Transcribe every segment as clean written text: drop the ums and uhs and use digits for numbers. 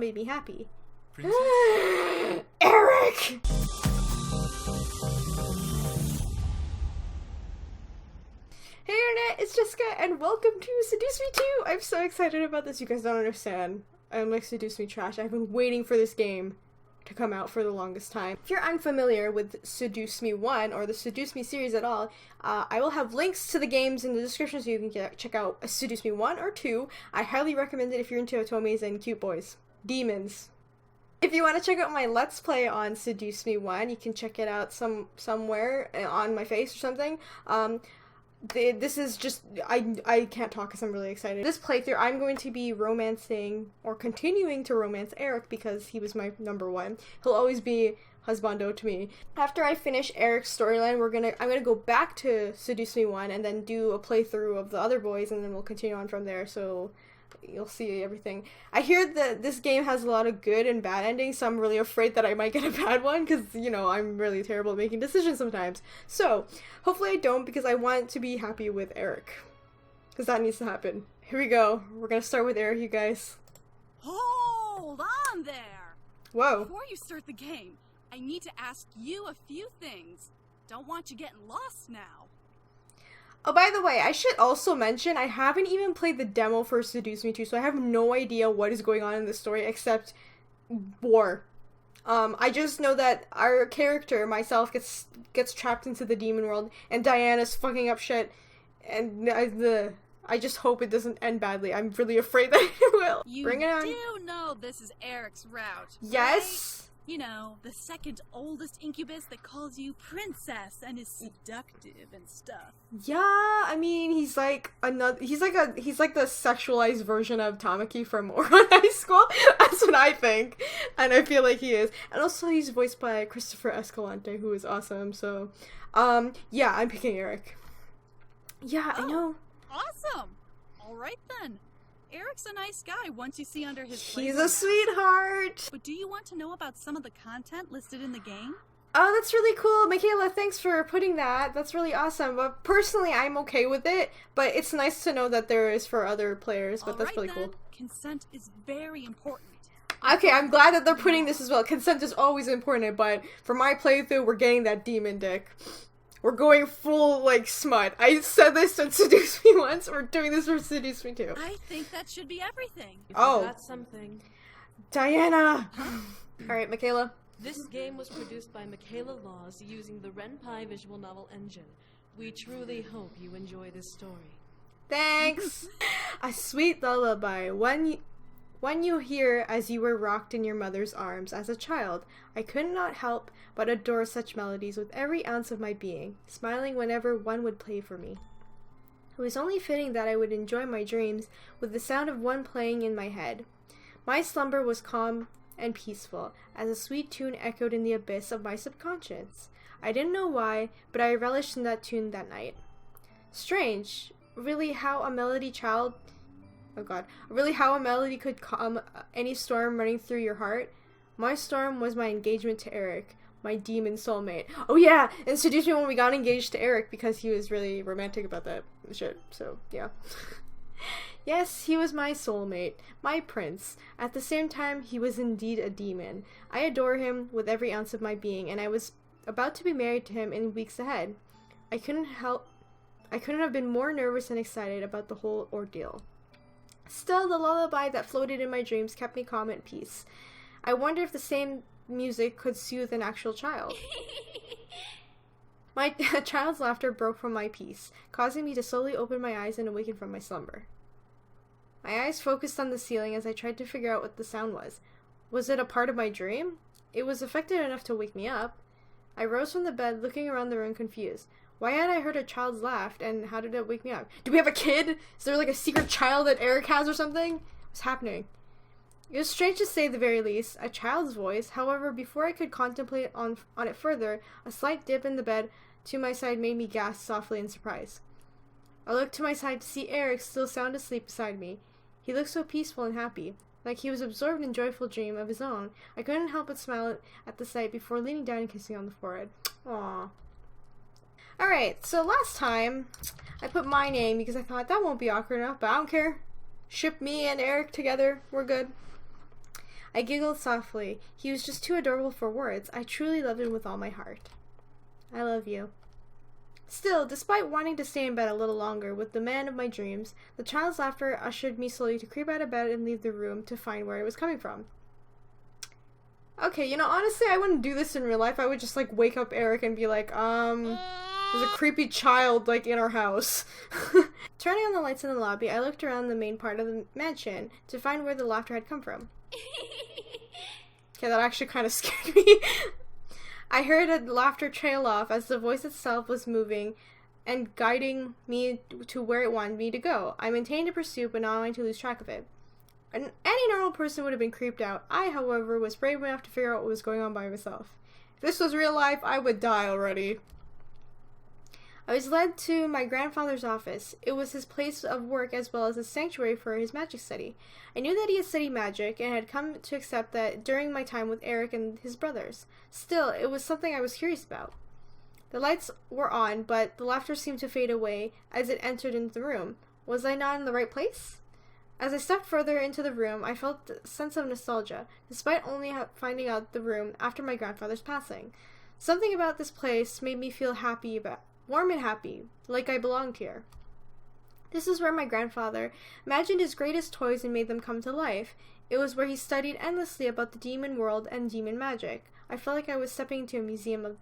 made me happy. Erik! Hey internet, it's Jessica and welcome to Seduce Me 2! I'm so excited about this, you guys don't understand. I'm like Seduce Me trash. I've been waiting for this game to come out for the longest time. If you're unfamiliar with Seduce Me 1 or the Seduce Me series at all, I will have links to the games in the description so you can check out Seduce Me 1 or 2. I highly recommend it if you're into otomes and cute boys. Demons. If you want to check out my Let's Play on Seduce Me 1, you can check it out somewhere on my face or something. This is just, I can't talk because I'm really excited. This playthrough, I'm going to be romancing, or continuing to romance Erik because he was my number one. He'll always be husbando to me. After I finish Erik's storyline, I'm gonna go back to Seduce Me 1 and then do a playthrough of the other boys, and then we'll continue on from there, so you'll see everything. I hear that this game has a lot of good and bad endings, so I'm really afraid that I might get a bad one, because, you know, I'm really terrible at making decisions sometimes. So, hopefully I don't, because I want to be happy with Erik. Because that needs to happen. Here we go. We're gonna start with Erik, you guys. Hold on there! Whoa. Before you start the game, I need to ask you a few things. Don't want you getting lost now. Oh, by the way, I should also mention, I haven't even played the demo for Seduce Me 2, so I have no idea what is going on in the story except war. I just know that our character, myself, gets trapped into the demon world, and Diana's fucking up shit, and I just hope it doesn't end badly. I'm really afraid that it will. Bring it on. You do know this is Erik's route, yes? Right? You know, the second oldest incubus that calls you princess and is seductive and stuff. Yeah, I mean, he's like the sexualized version of Tamaki from Oron High School. That's what I think. And I feel like he is. And also he's voiced by Christopher Escalante, who is awesome. So, yeah, I'm picking Erik. Yeah, I know. Awesome. All right then. Erik's a nice guy once you see under his He's a sweetheart! But do you want to know about some of the content listed in the game? Oh, that's really cool. Michaela, thanks for putting that. That's really awesome. But personally, I'm okay with it. But it's nice to know that there is for other players. But that's really cool. Consent is very important. Okay, I'm glad that they're putting this as well. Consent is always important, but for my playthrough, we're getting that demon dick. We're going full, like, smut. I said this in Seduce Me once. We're doing this for Seduce Me 2. I think that should be everything. Oh. That's something. Diana! Alright, Michaela. This game was produced by Michaela Laws using the Ren'Py visual novel engine. We truly hope you enjoy this story. Thanks! A sweet lullaby. One you hear as you were rocked in your mother's arms as a child. I could not help but adore such melodies with every ounce of my being, smiling whenever one would play for me. It was only fitting that I would enjoy my dreams with the sound of one playing in my head. My slumber was calm and peaceful, as a sweet tune echoed in the abyss of my subconscious. I didn't know why, but I relished in that tune that night. Strange, really how a melody could calm any storm running through your heart. My storm was my engagement to Erik, my demon soulmate. Oh yeah, in Seduce Me when we got engaged to Erik because he was really romantic about that shit, so yeah. Yes, he was my soulmate, my prince. At the same time, he was indeed a demon. I adore him with every ounce of my being, and I was about to be married to him in weeks ahead. I couldn't have been more nervous and excited about the whole ordeal. Still, the lullaby that floated in my dreams kept me calm and at peace. I wonder if the same music could soothe an actual child. My child's laughter broke from my peace, causing me to slowly open my eyes and awaken from my slumber. My eyes focused on the ceiling as I tried to figure out what the sound was. Was it a part of my dream? It was effective enough to wake me up. I rose from the bed, looking around the room confused. Why had I heard a child's laugh, and how did it wake me up? Do we have a kid? Is there like a secret child that Erik has or something? What's happening? It was strange to say the very least, a child's voice. However, before I could contemplate on it further, a slight dip in the bed to my side made me gasp softly in surprise. I looked to my side to see Erik still sound asleep beside me. He looked so peaceful and happy, like he was absorbed in a joyful dream of his own. I couldn't help but smile at the sight before leaning down and kissing on the forehead. Aww. Alright, so last time, I put my name because I thought that won't be awkward enough, but I don't care. Ship me and Erik together, we're good. I giggled softly. He was just too adorable for words. I truly loved him with all my heart. I love you. Still, despite wanting to stay in bed a little longer with the man of my dreams, the child's laughter ushered me slowly to creep out of bed and leave the room to find where it was coming from. Okay, you know, honestly, I wouldn't do this in real life. I would just, like, wake up Erik and be like, there's a creepy child, like, in our house. Turning on the lights in the lobby, I looked around the main part of the mansion to find where the laughter had come from. Okay, that actually kind of scared me. I heard a laughter trail off as the voice itself was moving and guiding me to where it wanted me to go. I maintained a pursuit, but not wanting to lose track of it. Any normal person would have been creeped out. I, however, was brave enough to figure out what was going on by myself. If this was real life, I would die already. I was led to my grandfather's office. It was his place of work as well as a sanctuary for his magic study. I knew that he had studied magic and had come to accept that during my time with Erik and his brothers. Still, it was something I was curious about. The lights were on, but the laughter seemed to fade away as it entered into the room. Was I not in the right place? As I stepped further into the room, I felt a sense of nostalgia, despite only finding out the room after my grandfather's passing. Something about this place made me feel warm and happy, like I belonged here. This is where my grandfather imagined his greatest toys and made them come to life. It was where he studied endlessly about the demon world and demon magic. I felt like I was stepping into a museum of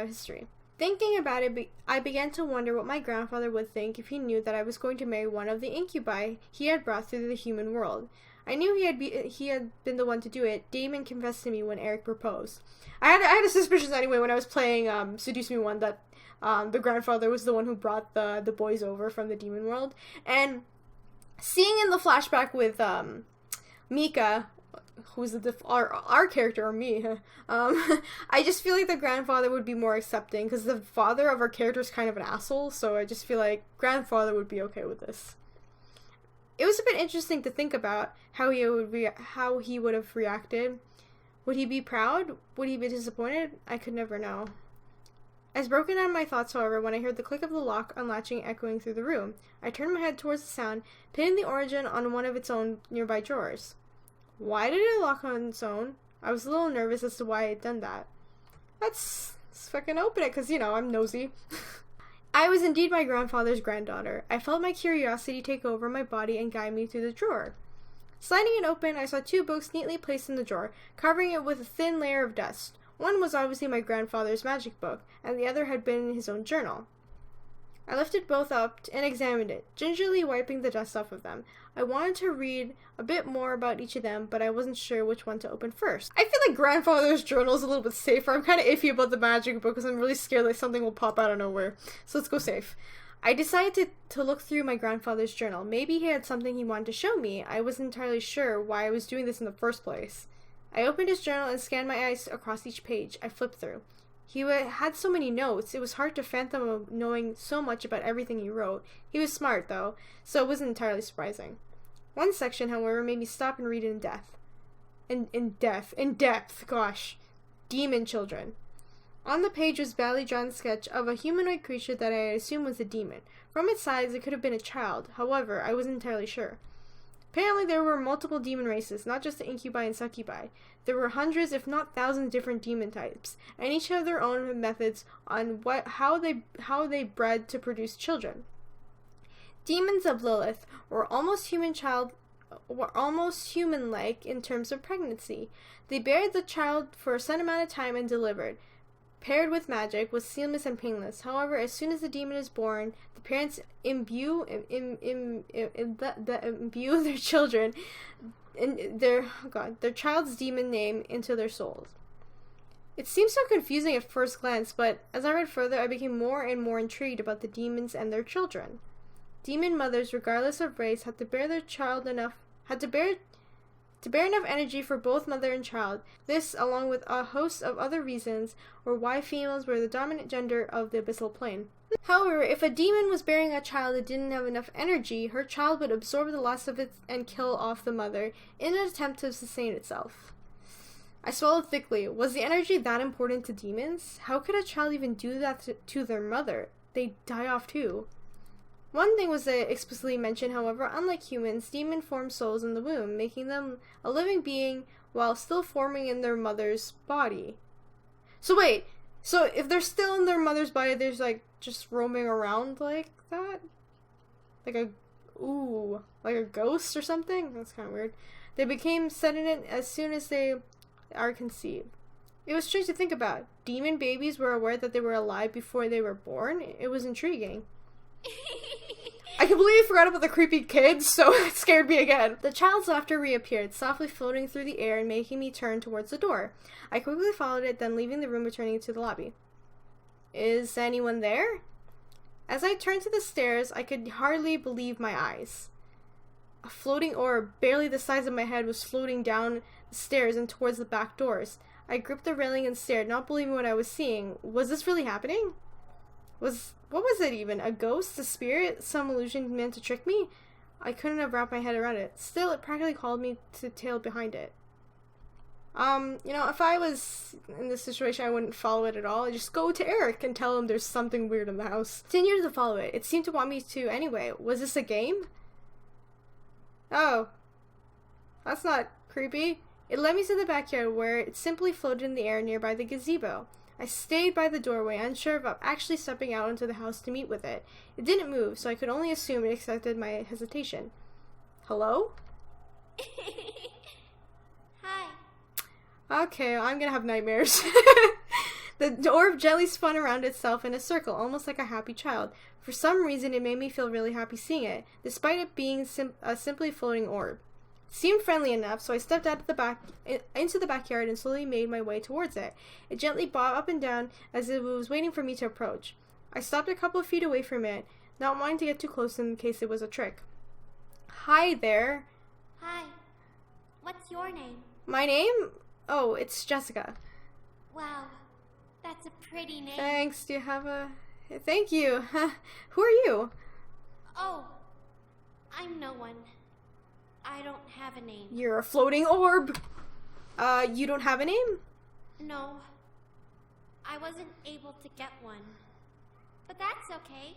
history. Thinking about it, I began to wonder what my grandfather would think if he knew that I was going to marry one of the incubi he had brought through the human world. I knew he had been the one to do it. Damon confessed to me when Erik proposed. I had a suspicion anyway when I was playing Seduce Me 1 that the grandfather was the one who brought the boys over from the demon world. And seeing in the flashback with Mika, who's our character, or me, I just feel like the grandfather would be more accepting, because the father of our character is kind of an asshole, so I just feel like grandfather would be okay with this. It was a bit interesting to think about how he would have reacted. Would he be proud? Would he be disappointed? I could never know. As broken out of my thoughts, however, when I heard the click of the lock unlatching echoing through the room, I turned my head towards the sound, pinning the origin on one of its own nearby drawers. Why did it lock on its own? I was a little nervous as to why it had done that. Let's fucking open it, because, you know, I'm nosy. I was indeed my grandfather's granddaughter. I felt my curiosity take over my body and guide me through the drawer. Sliding it open, I saw two books neatly placed in the drawer, covering it with a thin layer of dust. One was obviously my grandfather's magic book, and the other had been in his own journal. I lifted both up and examined it, gingerly wiping the dust off of them. I wanted to read a bit more about each of them, but I wasn't sure which one to open first. I feel like grandfather's journal is a little bit safer. I'm kind of iffy about the magic book because I'm really scared that something will pop out of nowhere. So let's go safe. I decided to look through my grandfather's journal. Maybe he had something he wanted to show me. I wasn't entirely sure why I was doing this in the first place. I opened his journal and scanned my eyes across each page. I flipped through. He had so many notes, it was hard to fathom knowing so much about everything he wrote. He was smart, though, so it wasn't entirely surprising. One section, however, made me stop and read it in depth, gosh. Demon children. On the page was a badly drawn sketch of a humanoid creature that I assumed was a demon. From its size, it could have been a child. However, I wasn't entirely sure. Apparently, there were multiple demon races, not just the incubi and succubi. There were hundreds, if not thousands, different demon types, and each had their own methods on how they bred to produce children. Demons of Lilith were almost human-like in terms of pregnancy. They buried the child for a set amount of time and delivered. Paired with magic, was seamless and painless. However, as soon as the demon is born, the parents imbue their children and their child's demon name into their souls. It seems so confusing at first glance, but as I read further, I became more and more intrigued about the demons and their children. Demon mothers, regardless of race, had to bear enough energy for both mother and child. This, along with a host of other reasons, were why females were the dominant gender of the Abyssal Plain. However, if a demon was bearing a child that didn't have enough energy, her child would absorb the loss of it and kill off the mother in an attempt to sustain itself. I swallowed thickly. Was the energy that important to demons? How could a child even do that to their mother? They'd die off too. One thing was that explicitly mentioned, however, unlike humans, demon form souls in the womb, making them a living being while still forming in their mother's body. So wait, so if they're still in their mother's body, there's like just roaming around like that? Like a ghost or something? That's kind of weird. They became sentient as soon as they are conceived. It was strange to think about. Demon babies were aware that they were alive before they were born. It was intriguing. I completely forgot about the creepy kids, so it scared me again. The child's laughter reappeared, softly floating through the air and making me turn towards the door. I quickly followed it, then leaving the room, returning to the lobby. Is anyone there? As I turned to the stairs, I could hardly believe my eyes. A floating orb, barely the size of my head, was floating down the stairs and towards the back doors. I gripped the railing and stared, not believing what I was seeing. Was this really happening? What was it even? A ghost? A spirit? Some illusion meant to trick me? I couldn't have wrapped my head around it. Still, it practically called me to the tail behind it. You know, if I was in this situation, I wouldn't follow it at all. I'd just go to Erik and tell him there's something weird in the house. Continued to follow it. It seemed to want me to anyway. Was this a game? Oh. That's not creepy. It led me to the backyard where it simply floated in the air nearby the gazebo. I stayed by the doorway, unsure of actually stepping out into the house to meet with it. It didn't move, so I could only assume it accepted my hesitation. Hello? Hi. Okay, I'm gonna have nightmares. The orb gently spun around itself in a circle, almost like a happy child. For some reason, it made me feel really happy seeing it, despite it being a simply floating orb. It seemed friendly enough, so I stepped out of into the backyard and slowly made my way towards it. It gently bobbed up and down as if it was waiting for me to approach. I stopped a couple of feet away from it, not wanting to get too close in case it was a trick. Hi there. Hi. What's your name? My name? Oh, it's Jessica. Wow. That's a pretty name. Thanks. Do you have a... Thank you. Who are you? Oh. I'm no one. I don't have a name. You're a floating orb. You don't have a name? No. I wasn't able to get one. But that's okay.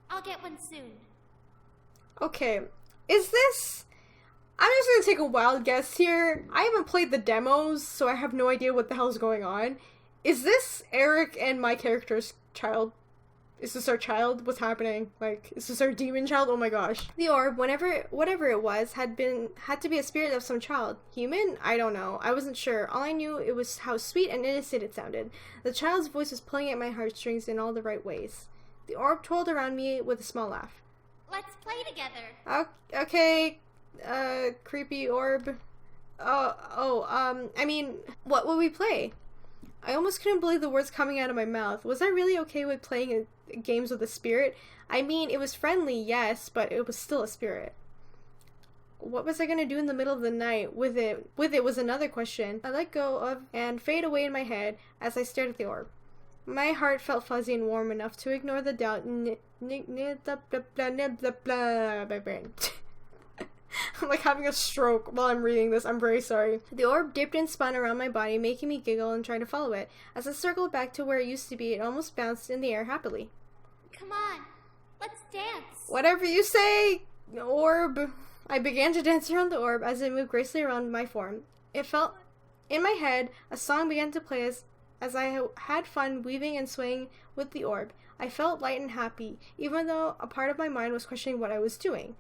I'll get one soon. Okay. Is this... I'm just gonna take a wild guess here. I haven't played the demos, so I have no idea what the hell's going on. Is this Erik and my character's child? Is this our child? What's happening? Like, is this our demon child? Oh my gosh. The orb, whatever it was, had to be a spirit of some child. Human? I don't know. I wasn't sure. All I knew it was how sweet and innocent it sounded. The child's voice was pulling at my heartstrings in all the right ways. The orb twirled around me with a small laugh. Let's play together. Okay. Creepy orb. I mean, what will we play? I almost couldn't believe the words coming out of my mouth. Was I really okay with playing games with a spirit? I mean, it was friendly, yes, but it was still a spirit. What was I gonna do in the middle of the night with it? Was another question I let go of and fade away in my head as I stared at the orb. My heart felt fuzzy and warm enough to ignore the doubt my brain. I'm like having a stroke while I'm reading this. I'm very sorry. The orb dipped and spun around my body, making me giggle and try to follow it. As I circled back to where it used to be, it almost bounced in the air happily. Come on, let's dance. Whatever you say, orb. I began to dance around the orb as it moved gracefully around my form. It felt in my head. A song began to play as I had fun weaving and swaying with the orb. I felt light and happy, even though a part of my mind was questioning what I was doing.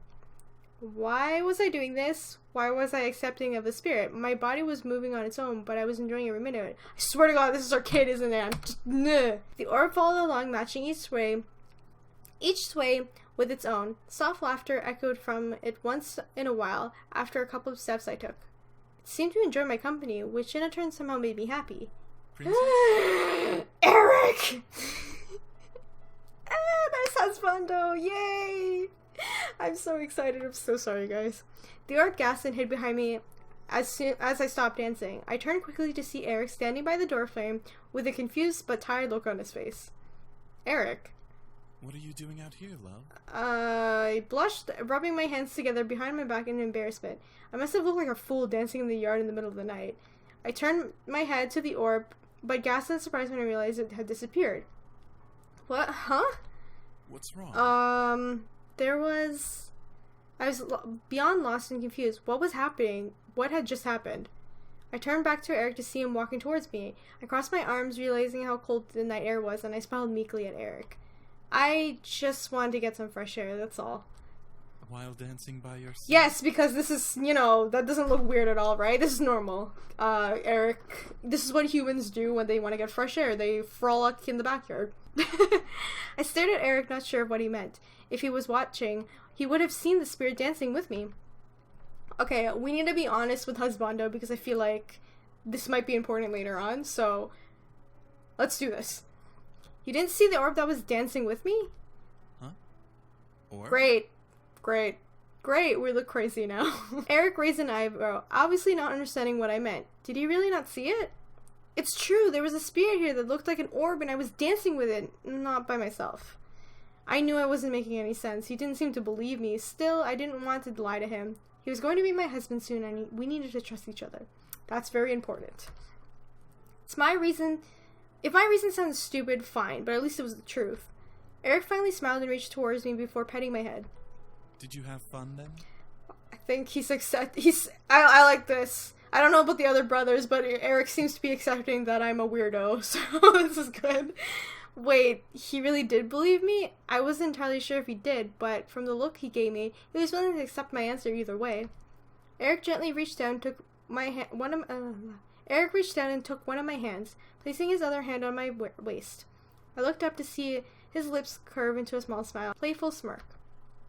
Why was I doing this? Why was I accepting of the spirit? My body was moving on its own, but I was enjoying every minute of it. I swear to God, this is our kid, isn't it? The orb followed along, matching each sway with its own. Soft laughter echoed from it once in a while after a couple of steps I took. It seemed to enjoy my company, which in a turn somehow made me happy. Erik! That sounds fun though, yay! I'm so excited. I'm so sorry, guys. The orb gasped and hid behind me as soon as I stopped dancing. I turned quickly to see Erik standing by the doorframe with a confused but tired look on his face. Erik. What are you doing out here, love? I blushed, rubbing my hands together behind my back in embarrassment. I must have looked like a fool dancing in the yard in the middle of the night. I turned my head to the orb, but gasped in surprise when I realized it had disappeared. What? Huh? What's wrong? I was beyond lost and confused. What was happening? What had just happened? I turned back to Erik to see him walking towards me. I crossed my arms, realizing how cold the night air was, and I smiled meekly at Erik. I just wanted to get some fresh air, that's all. While dancing by yourself? Yes, because this is, that doesn't look weird at all, right? This is normal. Erik, this is what humans do when they want to get fresh air. They frolic in the backyard. I stared at Erik, not sure of what he meant. If he was watching, he would have seen the spirit dancing with me. Okay, we need to be honest with Husbando because I feel like this might be important later on, so let's do this. You didn't see the orb that was dancing with me? Huh? Orb? Great. We look crazy now. Erik raised an eyebrow, obviously not understanding what I meant. Did he really not see it? It's true, there was a spirit here that looked like an orb and I was dancing with it, not by myself. I knew I wasn't making any sense. He didn't seem to believe me. Still, I didn't want to lie to him. He was going to be my husband soon and we needed to trust each other. That's very important. If my reason sounds stupid, fine, but at least it was the truth. Erik finally smiled and reached towards me before petting my head. Did you have fun then? I think I like this. I don't know about the other brothers, but Erik seems to be accepting that I'm a weirdo, so this is good. Wait, he really did believe me? I wasn't entirely sure if he did, but from the look he gave me, he was willing to accept my answer either way. Erik gently reached down and took Erik reached down and took one of my hands, placing his other hand on my waist. I looked up to see his lips curve into a small smile, playful smirk.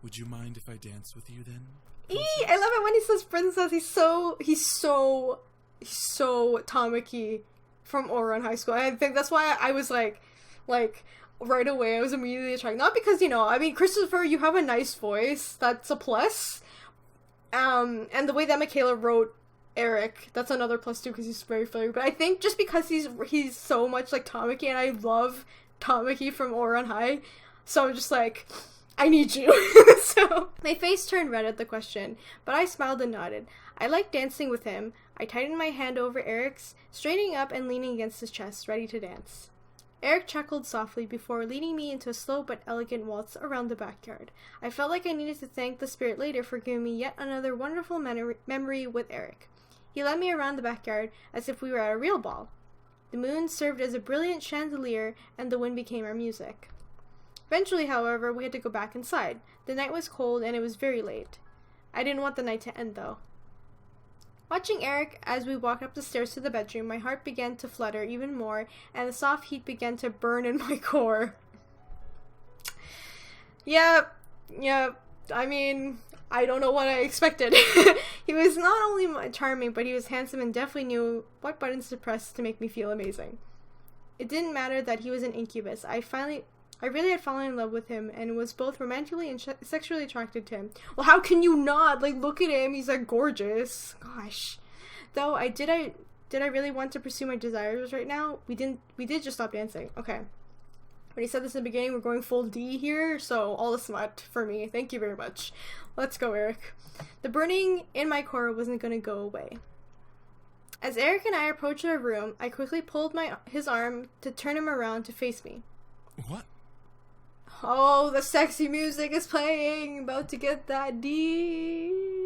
Would you mind if I dance with you then? I love it when he says princess. He's so Tamaki from Ouran High School. And I think that's why I was like right away I was immediately attracted. Not because, Christopher, you have a nice voice. That's a plus. And the way that Michaela wrote Erik, that's another plus too because he's very funny. But I think just because he's so much like Tamaki, and I love Tamaki from Ouran High, so I'm just like, I need you. So my face turned red at the question, but I smiled and nodded. I liked dancing with him. I tightened my hand over Erik's, straightening up and leaning against his chest, ready to dance. Erik chuckled softly before leading me into a slow but elegant waltz around the backyard. I felt like I needed to thank the spirit later for giving me yet another wonderful memory with Erik. He led me around the backyard as if we were at a real ball. The moon served as a brilliant chandelier, and the wind became our music. Eventually, however, we had to go back inside. The night was cold, and it was very late. I didn't want the night to end, though. Watching Erik as we walked up the stairs to the bedroom, my heart began to flutter even more, and the soft heat began to burn in my core. Yep. I don't know what I expected. He was not only charming, but he was handsome and definitely knew what buttons to press to make me feel amazing. It didn't matter that he was an incubus. I really had fallen in love with him and was both romantically and sexually attracted to him. Well, how can you not? Look at him. He's, gorgeous. Gosh. Though, did I really want to pursue my desires right now? We did just stop dancing. Okay. When he said this in the beginning, we're going full D here, so all the smut for me. Thank you very much. Let's go, Erik. The burning in my core wasn't going to go away. As Erik and I approached our room, I quickly pulled his arm to turn him around to face me. What? Oh, the sexy music is playing. About to get that D.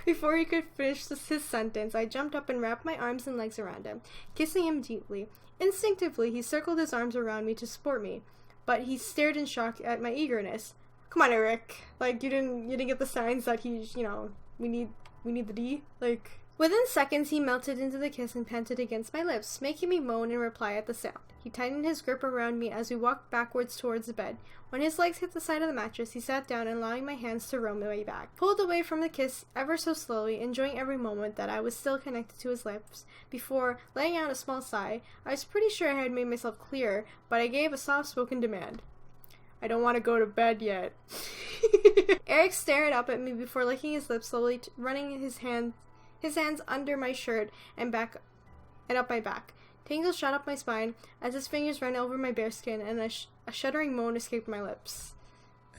Before he could finish his sentence, I jumped up and wrapped my arms and legs around him, kissing him deeply. Instinctively, he circled his arms around me to support me, but he stared in shock at my eagerness. Come on, Erik. You didn't get the signs that we need the D? Within seconds, he melted into the kiss and panted against my lips, making me moan in reply at the sound. He tightened his grip around me as we walked backwards towards the bed. When his legs hit the side of the mattress, he sat down and allowing my hands to roam my back. Pulled away from the kiss ever so slowly, enjoying every moment that I was still connected to his lips. Before letting out a small sigh, I was pretty sure I had made myself clear, but I gave a soft-spoken demand. I don't want to go to bed yet. Erik stared up at me before licking his lips slowly, running his hands under my shirt and up my back. Tingles shot up my spine as his fingers ran over my bare skin, and a shuddering moan escaped my lips.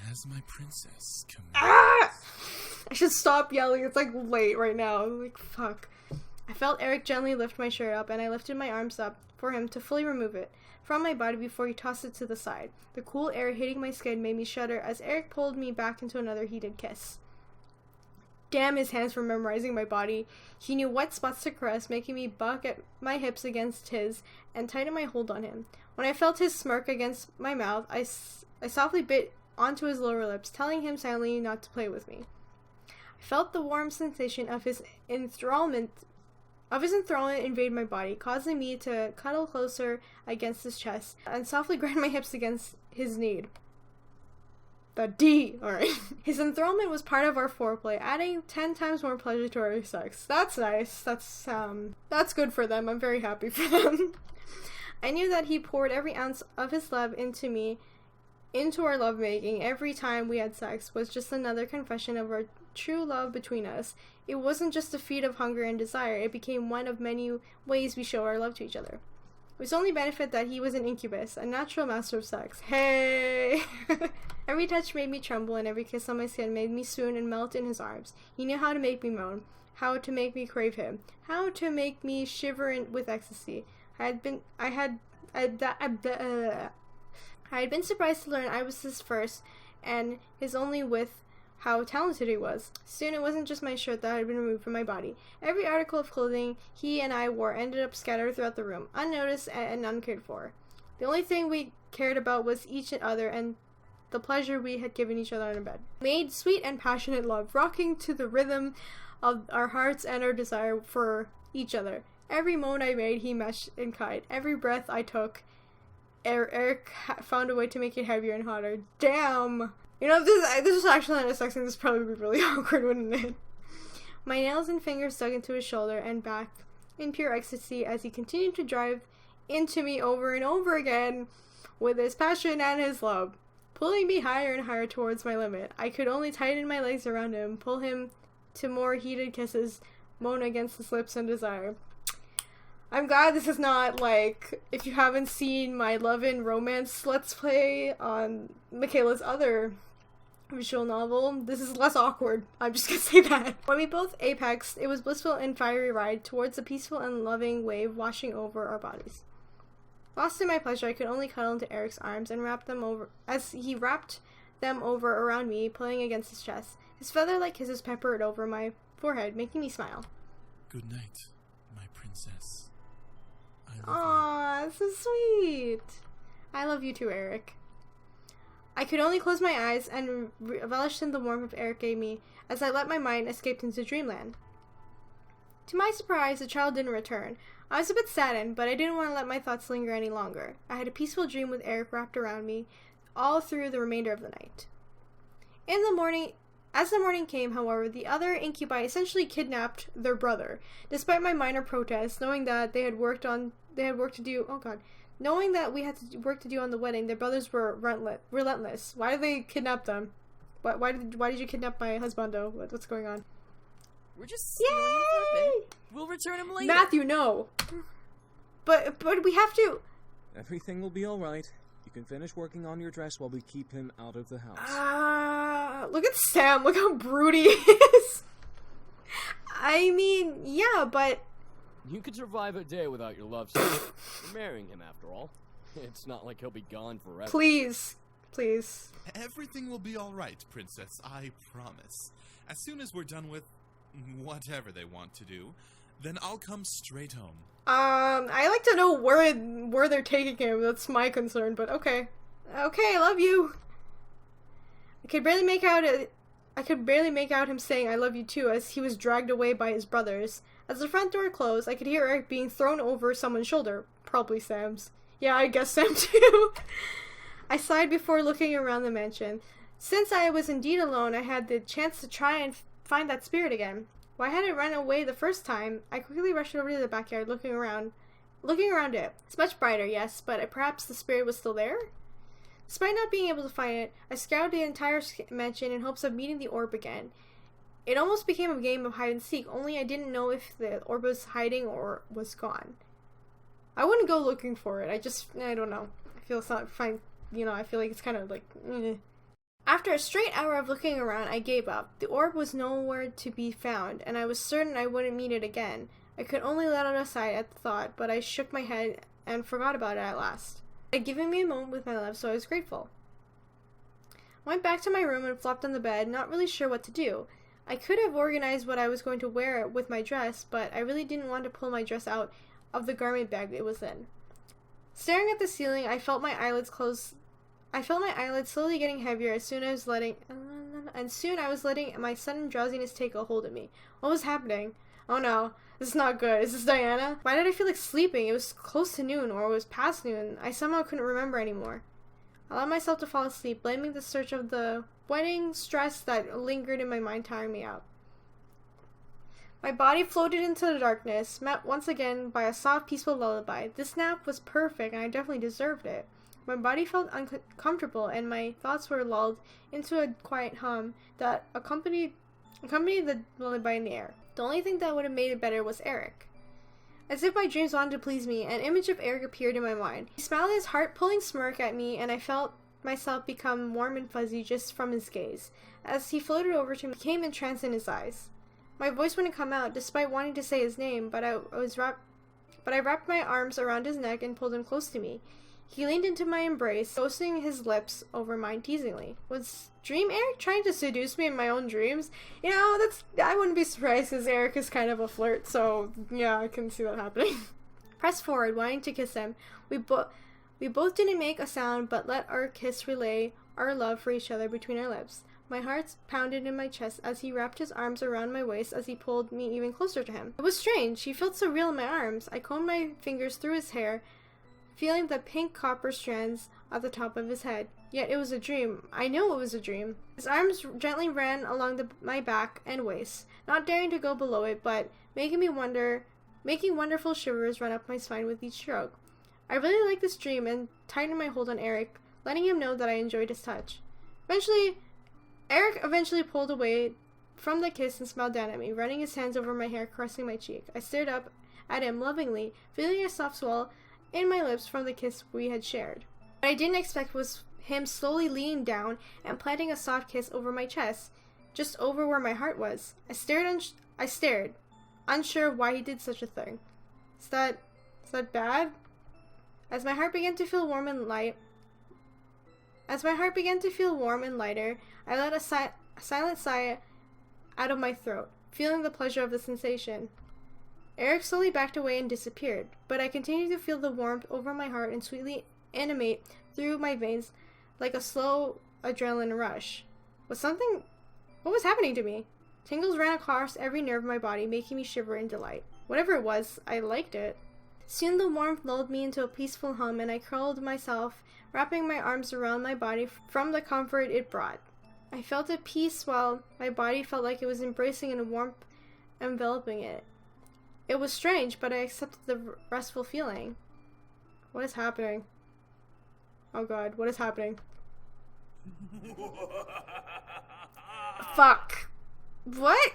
As my princess, come Ah! I should stop yelling. It's late right now. Fuck. I felt Erik gently lift my shirt up, and I lifted my arms up for him to fully remove it. from my body before he tossed it to the side. The cool air hitting my skin made me shudder as Erik pulled me back into another heated kiss. Damn, his hands were memorizing my body. He knew what spots to caress, making me buck at my hips against his and tighten my hold on him. When I felt his smirk against my mouth, I softly bit onto his lower lips, telling him silently not to play with me. I felt the warm sensation of his enthrallment invade my body, causing me to cuddle closer against his chest and softly grind my hips against his knee. The D, alright. His enthrallment was part of our foreplay, adding 10 times more pleasure to our sex. That's nice. That's good for them. I'm very happy for them. I knew that he poured every ounce of his love into our lovemaking. Every time we had sex was just another confession of our true love between us. It wasn't just a feat of hunger and desire. It became one of many ways we show our love to each other. It was only benefit that he was an incubus, a natural master of sex. Hey! Every touch made me tremble, and every kiss on my skin made me swoon and melt in his arms. He knew how to make me moan, how to make me crave him, how to make me shiver with ecstasy. I had been surprised to learn I was his first, and his only with how talented he was. Soon it wasn't just my shirt that had been removed from my body. Every article of clothing he and I wore ended up scattered throughout the room, unnoticed and uncared for. The only thing we cared about was each other and the pleasure we had given each other in bed. Made sweet and passionate love, rocking to the rhythm of our hearts and our desire for each other. Every moan I made, he matched in kind. Every breath I took, Erik found a way to make it heavier and hotter. Damn! You know, if this was actually not a sex scene, this would probably be really awkward, wouldn't it? My nails and fingers dug into his shoulder and back in pure ecstasy as he continued to drive into me over and over again with his passion and his love, pulling me higher and higher towards my limit. I could only tighten my legs around him, pull him to more heated kisses, moan against his lips in desire. I'm glad this is not like, if you haven't seen my Love and Romance Let's Play on Michaela's other visual novel, this is less awkward. I'm just gonna say that. When we both apexed, it was blissful and fiery ride towards a peaceful and loving wave washing over our bodies. Lost in my pleasure, I could only cuddle into Erik's arms and wrap them over as he wrapped them over around me, pulling against his chest. His feather-like kisses peppered over my forehead, making me smile. Good night, my princess. I love Aww, that's so sweet. I love you too, Erik. I could only close my eyes and relish in the warmth Erik gave me as I let my mind escape into dreamland. To my surprise, the child didn't return. I was a bit saddened, but I didn't want to let my thoughts linger any longer. I had a peaceful dream with Erik wrapped around me all through the remainder of the night. As the morning came, however, the other incubi essentially kidnapped their brother. Despite my minor protests, knowing that we had work to do on the wedding, their brothers were relentless. Why did they kidnap them? Why did you kidnap my husbando? What's going on? We're just stealing him for a bit. We'll return him later. Matthew, no. But we have to. Everything will be alright. You can finish working on your dress while we keep him out of the house. Look at Sam. Look how broody he is. I mean, yeah, but... You could survive a day without your love story. You're marrying him, after all. It's not like he'll be gone forever. Please. Please. Everything will be alright, princess. I promise. As soon as we're done with whatever they want to do, then I'll come straight home. I like to know where they're taking him. That's my concern, but okay. Okay, I love you. I could barely make out him saying I love you too as he was dragged away by his brothers. As the front door closed, I could hear Erik being thrown over someone's shoulder. Probably Sam's. Yeah, I guess Sam too. I sighed before looking around the mansion. Since I was indeed alone, I had the chance to try and find that spirit again. Why had it run away the first time? I quickly rushed over to the backyard, looking around it. It's much brighter, yes, but perhaps the spirit was still there? Despite not being able to find it, I scoured the entire mansion in hopes of meeting the orb again. It almost became a game of hide and seek, only I didn't know if the orb was hiding or was gone. I wouldn't go looking for it. I don't know. I feel it's not fine. I feel like it's kind of like... After a straight hour of looking around, I gave up. The orb was nowhere to be found, and I was certain I wouldn't meet it again. I could only let out a sigh at the thought, but I shook my head and forgot about it at last. Had given me a moment with my love, so I was grateful. I went back to my room and flopped on the bed, not really sure what to do. I could have organized what I was going to wear with my dress, but I really didn't want to pull my dress out of the garment bag it was in. Staring at the ceiling, I felt my eyelids slowly getting heavier and soon I was letting my sudden drowsiness take a hold of me. What was happening? Oh no, this is not good. Is this Diana? Why did I feel like sleeping? It was close to noon, or it was past noon. I somehow couldn't remember anymore. I allowed myself to fall asleep, blaming the search of the wedding stress that lingered in my mind, tiring me out. My body floated into the darkness, met once again by a soft, peaceful lullaby. This nap was perfect, and I definitely deserved it. My body felt uncomfortable, and my thoughts were lulled into a quiet hum that accompanied the lullaby in the air. The only thing that would have made it better was Erik. As if my dreams wanted to please me, an image of Erik appeared in my mind. He smiled his heart-pulling smirk at me, and I felt myself become warm and fuzzy just from his gaze. As he floated over to me, I became entranced in his eyes. My voice wouldn't come out, despite wanting to say his name, but I wrapped my arms around his neck and pulled him close to me. He leaned into my embrace, posting his lips over mine teasingly. Was Dream Erik trying to seduce me in my own dreams? You know, I wouldn't be surprised because Erik is kind of a flirt, so yeah, I can see that happening. Pressed forward, wanting to kiss him. We both didn't make a sound, but let our kiss relay our love for each other between our lips. My heart pounded in my chest as he wrapped his arms around my waist as he pulled me even closer to him. It was strange. He felt so real in my arms. I combed my fingers through his hair, feeling the pink copper strands at the top of his head. Yet it was a dream. I knew it was a dream. His arms gently ran along my back and waist, not daring to go below it, but making wonderful shivers run up my spine with each stroke. I really liked this dream and tightened my hold on Erik, letting him know that I enjoyed his touch. Erik eventually pulled away from the kiss and smiled down at me, running his hands over my hair, caressing my cheek. I stared up at him lovingly, feeling a soft swell in my lips from the kiss we had shared. What I didn't expect was him slowly leaning down and planting a soft kiss over my chest, just over where my heart was. I stared, unsure why he did such a thing. Is that bad? As my heart began to feel warm and lighter, I let a silent sigh out of my throat, feeling the pleasure of the sensation. Erik slowly backed away and disappeared, but I continued to feel the warmth over my heart and sweetly animate through my veins like a slow adrenaline rush. What was happening to me? Tingles ran across every nerve of my body, making me shiver in delight. Whatever it was, I liked it. Soon the warmth lulled me into a peaceful hum, and I curled myself, wrapping my arms around my body from the comfort it brought. I felt at peace while my body felt like it was embracing a warmth enveloping it. It was strange, but I accepted the restful feeling. What is happening? Oh god, what is happening? Fuck. What?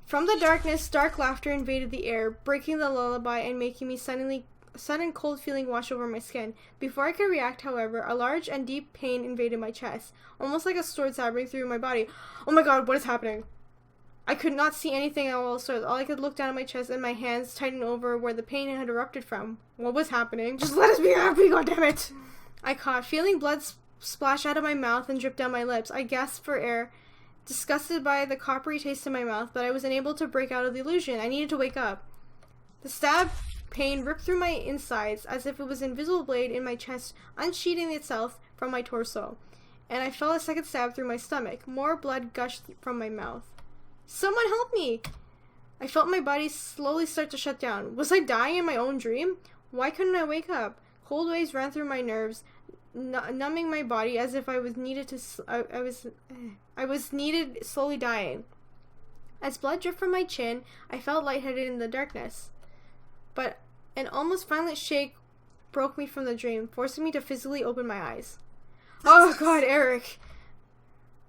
From the darkness, dark laughter invaded the air, breaking the lullaby and making me sudden cold feeling wash over my skin. Before I could react, however, a large and deep pain invaded my chest, almost like a sword stabbing through my body. Oh my god, what is happening? I could not see anything at all, so all I could look down at my chest and my hands tightened over where the pain had erupted from. What was happening? Just let us be happy, goddammit! I coughed, feeling blood splash out of my mouth and drip down my lips. I gasped for air, disgusted by the coppery taste in my mouth, but I was unable to break out of the illusion. I needed to wake up. The stab pain ripped through my insides as if it was an invisible blade in my chest unsheathing itself from my torso, and I felt a second stab through my stomach. More blood gushed from my mouth. Someone help me! I felt my body slowly start to shut down. Was I dying in my own dream? Why couldn't I wake up? Cold waves ran through my nerves, numbing my body as if I was needed slowly dying. As blood dripped from my chin, I felt lightheaded in the darkness. But an almost violent shake broke me from the dream, forcing me to physically open my eyes. Oh god, Erik!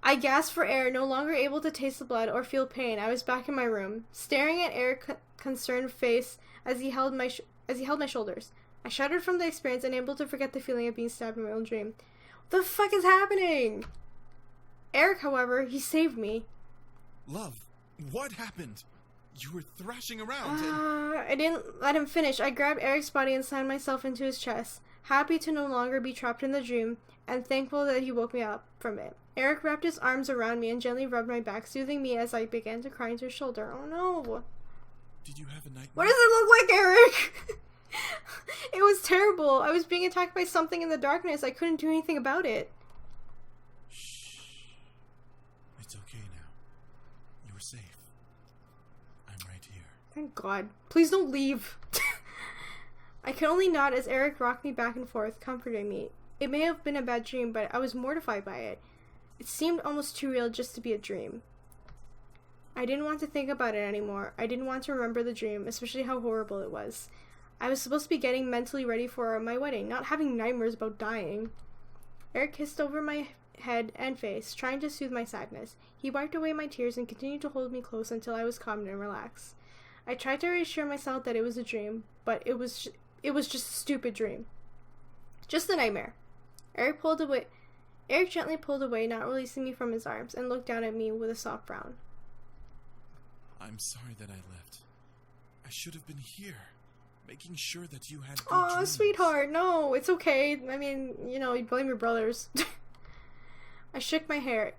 I gasped for air, no longer able to taste the blood or feel pain. I was back in my room, staring at Erik's concerned face as he held my shoulders. I shuddered from the experience, unable to forget the feeling of being stabbed in my own dream. What the fuck is happening? Erik, however, he saved me. Love, what happened? You were thrashing around and... I didn't let him finish. I grabbed Erik's body and slammed myself into his chest. happy to no longer be trapped in the dream, and thankful that he woke me up from it. Erik wrapped his arms around me and gently rubbed my back, soothing me as I began to cry into his shoulder. Oh no! Did you have a nightmare? What does it look like, Erik? It was terrible. I was being attacked by something in the darkness. I couldn't do anything about it. Shh. It's okay now. You're safe. I'm right here. Thank God. Please don't leave. I could only nod as Erik rocked me back and forth, comforting me. It may have been a bad dream, but I was mortified by it. It seemed almost too real just to be a dream. I didn't want to think about it anymore. I didn't want to remember the dream, especially how horrible it was. I was supposed to be getting mentally ready for my wedding, not having nightmares about dying. Erik kissed over my head and face, trying to soothe my sadness. He wiped away my tears and continued to hold me close until I was calm and relaxed. I tried to reassure myself that it was a dream, but it was just a stupid dream. Just a nightmare. Erik gently pulled away, not releasing me from his arms, and looked down at me with a soft frown. I'm sorry that I left. I should have been here, making sure that you had good Aw, dreams. sweetheart, no, it's okay. I mean, you blame your brothers. I shook my head.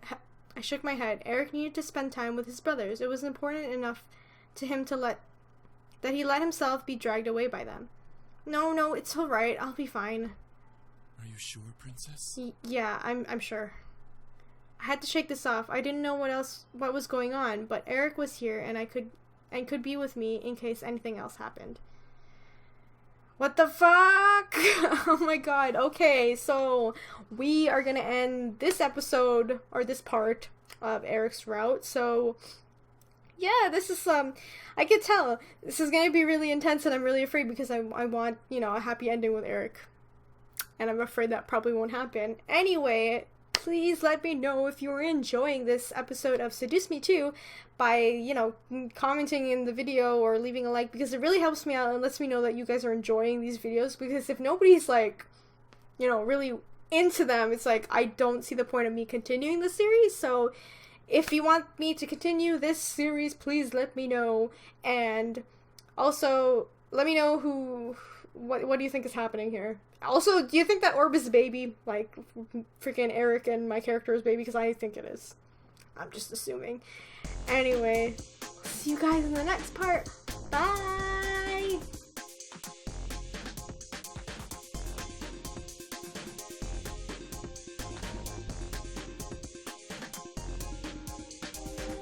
Erik needed to spend time with his brothers. It was important enough to him that he let himself be dragged away by them. No, it's alright. I'll be fine. Are you sure, Princess? Yeah, I'm sure. I had to shake this off. I didn't know what was going on, but Erik was here and could be with me in case anything else happened. What the fuck? Oh my god. Okay, so we are gonna end this episode, or this part of Erik's route. So yeah, this is I could tell this is gonna be really intense, and I'm really afraid because I want, a happy ending with Erik. And I'm afraid that probably won't happen. Anyway, please let me know if you're enjoying this episode of Seduce Me Too by, commenting in the video or leaving a like, because it really helps me out and lets me know that you guys are enjoying these videos, because if nobody's really into them, it's like, I don't see the point of me continuing the series. So if you want me to continue this series, please let me know. And also, let me know what do you think is happening here? Also, do you think that orb is a baby? Like, freaking Erik and my character's baby? Because I think it is. I'm just assuming. Anyway, see you guys in the next part. Bye!